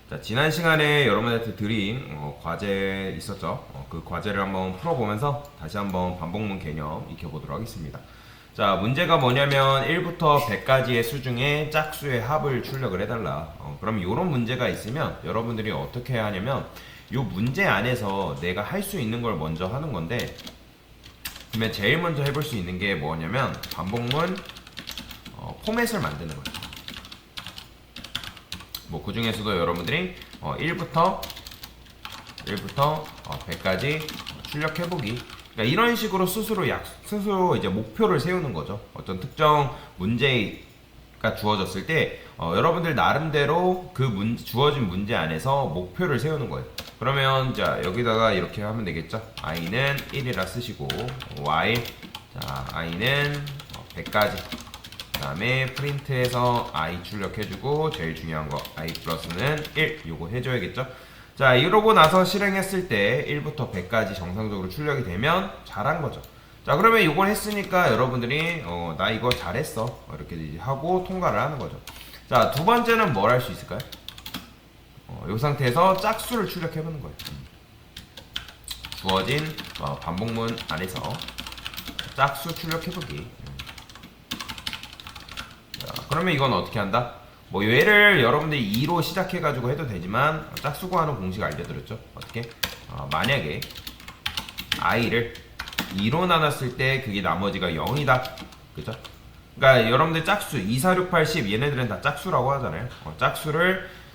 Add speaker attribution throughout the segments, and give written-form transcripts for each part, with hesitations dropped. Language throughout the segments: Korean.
Speaker 1: 자, 지난 시간에 여러분한테 드린 과제 있었죠. 그 과제를 한번 풀어보면서 다시 한번 반복문 개념 익혀보도록 하겠습니다. 자, 문제가 뭐냐면 1부터 100까지의 수 중에 짝수의 합을 출력을 해달라. 그럼 이런 문제가 있으면 여러분들이 어떻게 해야 하냐면 이 문제 안에서 내가 할 수 있는 걸 먼저 하는 건데, 그러면 제일 먼저 해볼 수 있는 게 뭐냐면 반복문 포맷을 만드는 거예요. 뭐 그 중에서도 여러분들이 1부터 100까지 출력해보기. 그러니까 이런 식으로 스스로 이제 목표를 세우는 거죠. 어떤 특정 문제가 주어졌을 때 여러분들 나름대로 그 주어진 문제 안에서 목표를 세우는 거예요. 그러면 자 여기다가 이렇게 하면 되겠죠. i는 1이라 쓰시고 while 자 i는 100까지 그 다음에 프린트해서 i 출력해주고 제일 중요한 거 i 플러스는 1 요거 해줘야겠죠. 자 이러고 나서 실행했을 때 1부터 100까지 정상적으로 출력이 되면 잘한 거죠. 자 그러면 이걸 했으니까 여러분들이 나 이거 잘했어 이렇게 이제 하고 통과를 하는 거죠. 자 두 번째는 뭘 할 수 있을까요? 이 상태에서 짝수를 출력해보는 거예요. 주어진 반복문 안에서 짝수 출력해보기. 그러면 이건 어떻게 한다? 뭐 얘를 여러분들이 2로 시작해가지고 해도 되지만 짝수 구하는 공식 알려드렸죠? 어떻게? 만약에 i를 2로 나눴을 때 그게 나머지가 0이다. 그죠? 그러니까 여러분들 짝수 2, 4, 6, 8, 10 얘네들은 다 짝수라고 하잖아요.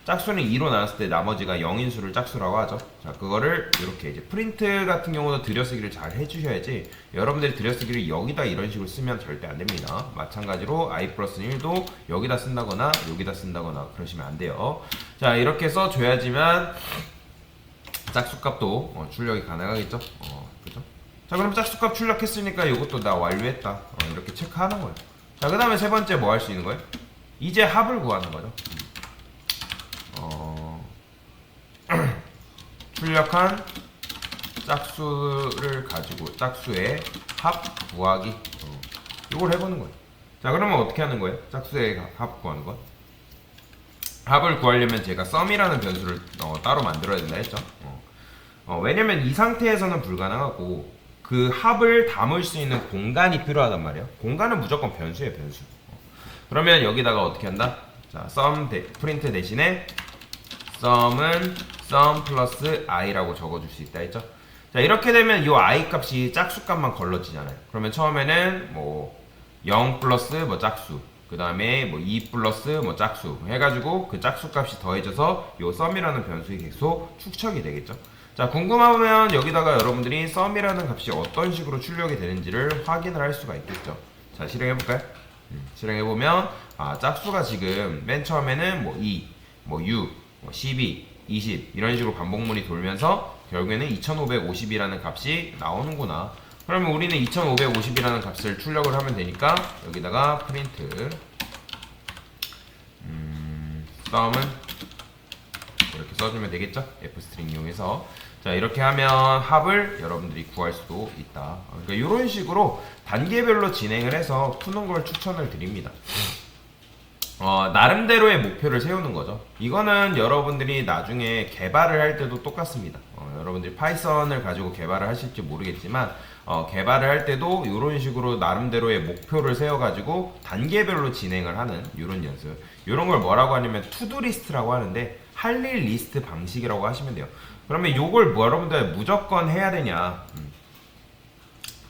Speaker 1: 짝수는 2로 나눴을 때 나머지가 0인 수를 짝수라고 하죠. 자, 그거를 이렇게 이제 프린트 같은 경우도 들여쓰기를 잘 해주셔야지 여러분들이 들여쓰기를 여기다 이런 식으로 쓰면 절대 안 됩니다. 마찬가지로 i 플러스 1도 여기다 쓴다거나 여기다 쓴다거나 그러시면 안 돼요. 자, 이렇게 써줘야지만 짝수값도 출력이 가능하겠죠. 그죠? 자, 그럼 짝수값 출력했으니까 이것도 나 완료했다. 이렇게 체크하는 거예요. 자, 그 다음에 세 번째 뭐 할 수 있는 거예요? 이제 합을 구하는 거죠. 출력한 짝수를 가지고 짝수의 합 구하기 이걸 해보는 거예요. 자 그러면 어떻게 하는 거예요? 짝수의 합 구하는 거. 합을 구하려면 제가 sum이라는 변수를 따로 만들어야 된다 했죠. 왜냐면 이 상태에서는 불가능하고 그 합을 담을 수 있는 공간이 필요하단 말이에요. 공간은 무조건 변수예요, 변수. 그러면 여기다가 어떻게 한다? 자 sum 프린트 대신에 sum은 sum 플러스 i라고 적어줄 수 있다 했죠. 자 이렇게 되면 이 i 값이 짝수 값만 걸러지잖아요. 그러면 처음에는 뭐 0 플러스 뭐 짝수, 그 다음에 뭐 2 플러스 뭐 짝수 해가지고 그 짝수 값이 더해져서 이 sum이라는 변수에 계속 축적이 되겠죠. 자 궁금하면 여기다가 여러분들이 sum이라는 값이 어떤 식으로 출력이 되는지를 확인을 할 수가 있겠죠. 자 실행해볼까요? 실행해보면 짝수가 지금 맨 처음에는 뭐 2, 뭐 6, 12, 20 이런 식으로 반복문이 돌면서 결국에는 2550이라는 값이 나오는구나. 그러면 우리는 2550이라는 값을 출력을 하면 되니까 여기다가 프린트 sum은 이렇게 써주면 되겠죠? f스트링 이용해서. 자 이렇게 하면 합을 여러분들이 구할 수도 있다. 그러니까 이런 식으로 단계별로 진행을 해서 푸는 걸 추천을 드립니다. 나름대로의 목표를 세우는 거죠. 이거는 여러분들이 나중에 개발을 할 때도 똑같습니다. 여러분들이 파이썬을 가지고 개발을 하실지 모르겠지만 개발을 할 때도 이런 식으로 나름대로의 목표를 세워가지고 단계별로 진행을 하는 이런 연습. 이런 걸 뭐라고 하냐면 투두 리스트라고 하는데 할 일 리스트 방식이라고 하시면 돼요. 그러면 이걸 뭐 여러분들 무조건 해야 되냐?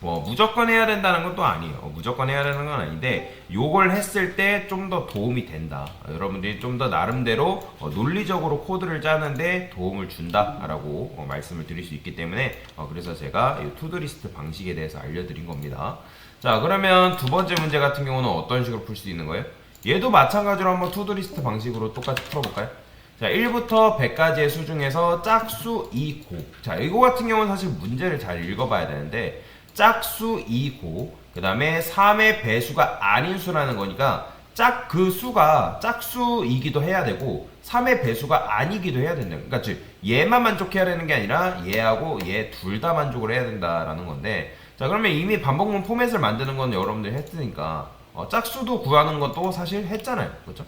Speaker 1: 뭐 무조건 해야 된다는 건 또 아니에요. 무조건 해야 되는 건 아닌데 요걸 했을 때 좀 더 도움이 된다. 여러분들이 좀 더 나름대로 논리적으로 코드를 짜는데 도움을 준다라고 말씀을 드릴 수 있기 때문에 그래서 제가 이 투두리스트 방식에 대해서 알려드린 겁니다. 자 그러면 두 번째 문제 같은 경우는 어떤 식으로 풀 수 있는 거예요? 얘도 마찬가지로 한번 투두리스트 방식으로 똑같이 풀어볼까요? 자 1부터 100까지의 수 중에서 짝수 2고 자 이거 같은 경우는 사실 문제를 잘 읽어봐야 되는데 짝수 2고 그 다음에 3의 배수가 아닌 수라는 거니까 그 수가 짝수이기도 해야 되고 3의 배수가 아니기도 해야 된다. 그러니까 즉 얘만 만족해야 되는 게 아니라 얘하고 얘 둘 다 만족을 해야 된다라는 건데 자 그러면 이미 반복문 포맷을 만드는 건 여러분들이 했으니까 짝수도 구하는 것도 사실 했잖아요. 그렇죠?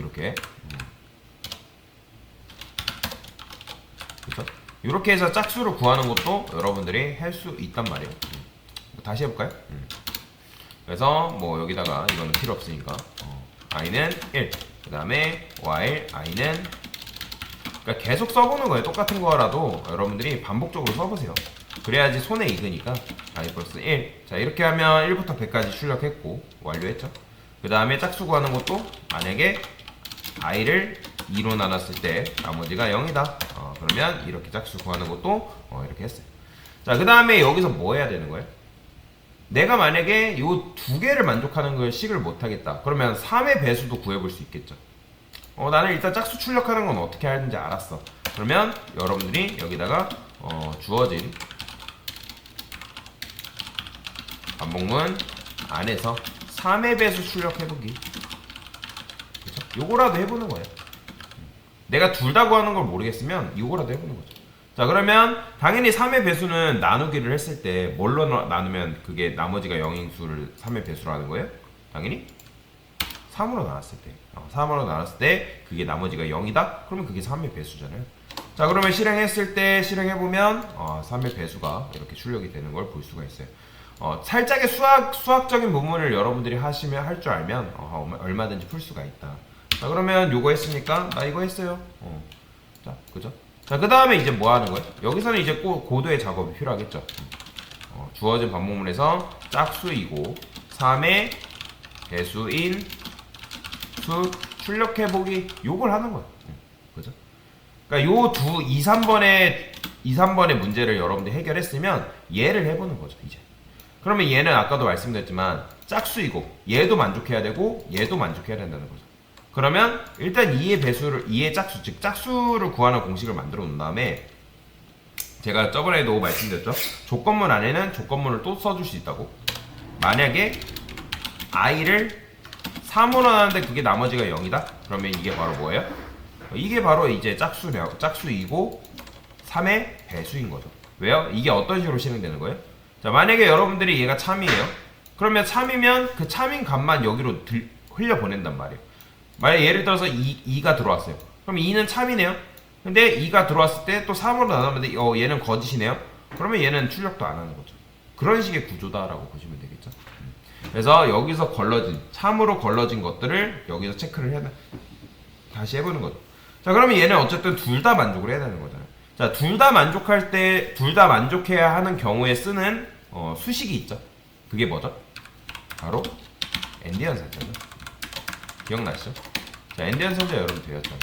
Speaker 1: 이렇게. 그렇죠? 이렇게 해서 짝수를 구하는 것도 여러분들이 할 수 있단 말이에요. 다시 해볼까요? 그래서 뭐 여기다가 이거는 필요 없으니까 i는 1, 그 다음에 while i는, 그러니까 계속 써보는 거예요. 똑같은 거라도 여러분들이 반복적으로 써보세요. 그래야지 손에 익으니까. i 플러스 1. 자, 이렇게 하면 1부터 100까지 출력했고 완료했죠. 그 다음에 짝수 구하는 것도 만약에 i를 2로 나눴을 때 나머지가 0이다. 그러면 이렇게 짝수 구하는 것도 이렇게 했어요. 자, 그 다음에 여기서 뭐 해야 되는 거예요? 내가 만약에 요 두 개를 만족하는 걸 식을 못하겠다. 그러면 3의 배수도 구해볼 수 있겠죠. 나는 일단 짝수 출력하는 건 어떻게 하는지 알았어. 그러면 여러분들이 여기다가 주어진 반복문 안에서 3의 배수 출력해보기. 그쵸? 요거라도 해보는 거예요. 내가 둘 다 구하는 걸 모르겠으면 요거라도 해보는 거죠. 자, 그러면 당연히 3의 배수는 나누기를 했을 때 뭘로 나누면 그게 나머지가 0인 수를 3의 배수로 하는 거예요? 당연히 3으로 나눴을 때. 3으로 나눴을 때 그게 나머지가 0이다? 그러면 그게 3의 배수잖아요. 자, 그러면 실행했을 때 실행해보면 3의 배수가 이렇게 출력이 되는 걸 볼 수가 있어요. 살짝의 수학적인 부분을 여러분들이 하시면 할 줄 알면 얼마든지 풀 수가 있다. 자, 그러면 요거 했으니까 나 이거 했어요. 자, 그죠? 자, 그 다음에 이제 뭐 하는 거예요? 여기서는 이제 고도의 작업이 필요하겠죠. 주어진 반복문에서 짝수이고 3의 배수인 수 출력해보기, 요걸 하는 거예요. 그죠? 그러니까 요 2, 3번의 문제를 여러분들이 해결했으면 얘를 해보는 거죠, 이제. 그러면 얘는 아까도 말씀드렸지만 짝수이고 얘도 만족해야 되고 얘도 만족해야 된다는 거죠. 그러면 일단 2의 짝수, 즉 짝수를 구하는 공식을 만들어 놓은 다음에 제가 저번에도 말씀드렸죠. 조건문 안에는 조건문을 또 써줄 수 있다고. 만약에 i를 3으로 나눴는데 그게 나머지가 0이다? 그러면 이게 바로 뭐예요? 이게 바로 이제 짝수이고 3의 배수인 거죠. 왜요? 이게 어떤 식으로 실행되는 거예요? 자, 만약에 여러분들이 얘가 참이에요. 그러면 참이면 그 참인 값만 여기로 흘려보낸단 말이에요. 만약에 예를 들어서 2가 들어왔어요. 그럼 2는 참이네요. 근데 2가 들어왔을 때 또 3으로 나누면 얘는 거짓이네요. 그러면 얘는 출력도 안 하는 거죠. 그런 식의 구조다라고 보시면 되겠죠. 그래서 여기서 참으로 걸러진 것들을 여기서 체크를 해야 다시 해보는 거죠. 자, 그러면 얘는 어쨌든 둘 다 만족을 해야 되는 거잖아요. 자, 둘 다 만족해야 하는 경우에 쓰는 수식이 있죠. 그게 뭐죠? 바로 엔디언 산자죠. 기억나시죠? 자, 엔디언 산자 여러분 배웠잖아요.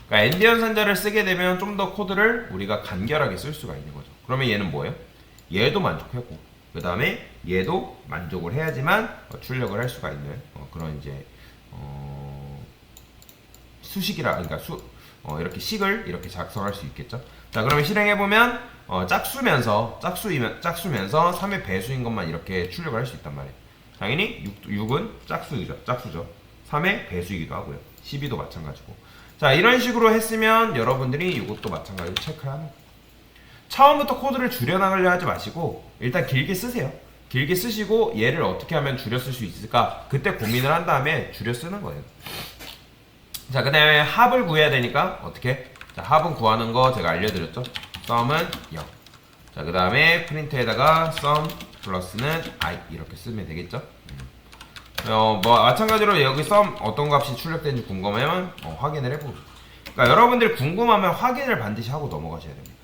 Speaker 1: 그러니까 엔디언 산자를 쓰게 되면 좀 더 코드를 우리가 간결하게 쓸 수가 있는 거죠. 그러면 얘는 뭐예요? 얘도 만족하고 그 다음에 얘도 만족을 해야지만 출력을 할 수가 있는 그런 이제 그러니까 이렇게 식을 이렇게 작성할 수 있겠죠. 자, 그러면 실행해보면 짝수면서 3의 배수인 것만 이렇게 출력을 할 수 있단 말이에요. 당연히 6은 짝수죠. 3의 배수이기도 하고요. 12도 마찬가지고. 자, 이런 식으로 했으면 여러분들이 이것도 마찬가지로 체크를 하는 거예요. 처음부터 코드를 줄여나가려 하지 마시고 일단 길게 쓰세요. 길게 쓰시고 얘를 어떻게 하면 줄여 쓸 수 있을까 그때 고민을 한 다음에 줄여 쓰는 거예요. 자, 그 다음에 합을 구해야 되니까 어떻게? 자, 합은 구하는 거 제가 알려드렸죠. sum은 0. 자, 그 다음에 프린트에다가 sum 플러스는 i 이렇게 쓰면 되겠죠. 뭐 마찬가지로 여기 sum 어떤 값이 출력되는지 궁금하면 확인을 해보고. 그러니까 여러분들이 궁금하면 확인을 반드시 하고 넘어가셔야 됩니다.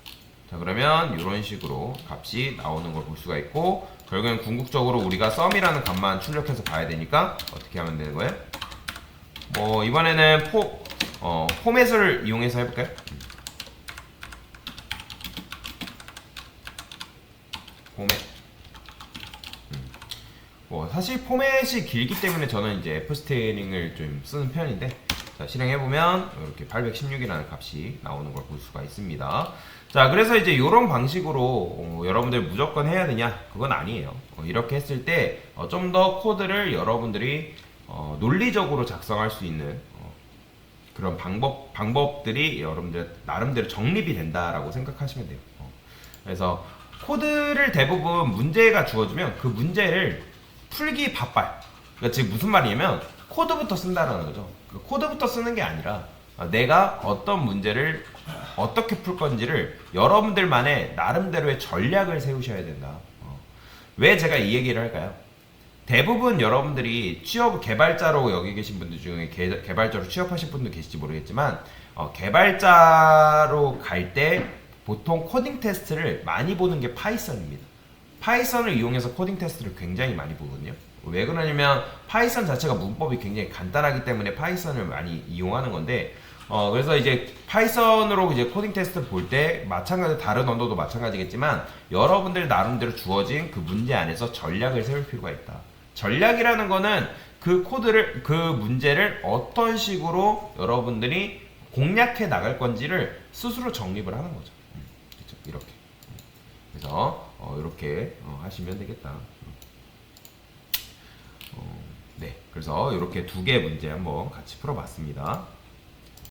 Speaker 1: 자, 그러면 이런 식으로 값이 나오는 걸 볼 수가 있고 결국엔 궁극적으로 우리가 sum이라는 값만 출력해서 봐야 되니까 어떻게 하면 되는 거예요? 뭐 이번에는 포맷을 이용해서 해볼까요? 포맷. 뭐 사실 포맷이 길기 때문에 저는 이제 F스테링을 좀 쓰는 편인데 자, 실행해보면 이렇게 816이라는 값이 나오는 걸 볼 수가 있습니다. 자, 그래서 이제 이런 방식으로 여러분들 무조건 해야 되냐? 그건 아니에요. 이렇게 했을 때 좀 더 코드를 여러분들이 논리적으로 작성할 수 있는 그런 방법들이 여러분들 나름대로 정립이 된다라고 생각하시면 돼요. 그래서 코드를 대부분 문제가 주어지면 그 문제를 풀기 바빠요. 그러니까 지금 무슨 말이냐면 코드부터 쓴다는 거죠. 그 코드부터 쓰는 게 아니라 내가 어떤 문제를 어떻게 풀 건지를 여러분들만의 나름대로의 전략을 세우셔야 된다. 왜 제가 이 얘기를 할까요? 대부분 여러분들이 취업 개발자로 여기 계신 분들 중에 개발자로 취업하신 분도 계실지 모르겠지만 개발자로 갈 때 보통 코딩 테스트를 많이 보는 게 파이썬입니다. 파이썬을 이용해서 코딩 테스트를 굉장히 많이 보거든요. 왜 그러냐면 파이썬 자체가 문법이 굉장히 간단하기 때문에 파이썬을 많이 이용하는 건데 그래서 이제 파이썬으로 이제 코딩 테스트 볼 때 마찬가지 다른 언어도 마찬가지겠지만 여러분들 나름대로 주어진 그 문제 안에서 전략을 세울 필요가 있다. 전략이라는 거는 그 코드를 그 문제를 어떤 식으로 여러분들이 공략해 나갈 건지를 스스로 정립을 하는 거죠. 그렇죠? 이렇게. 그래서 이렇게 하시면 되겠다. 네, 그래서 이렇게 두 개 문제 한번 같이 풀어봤습니다.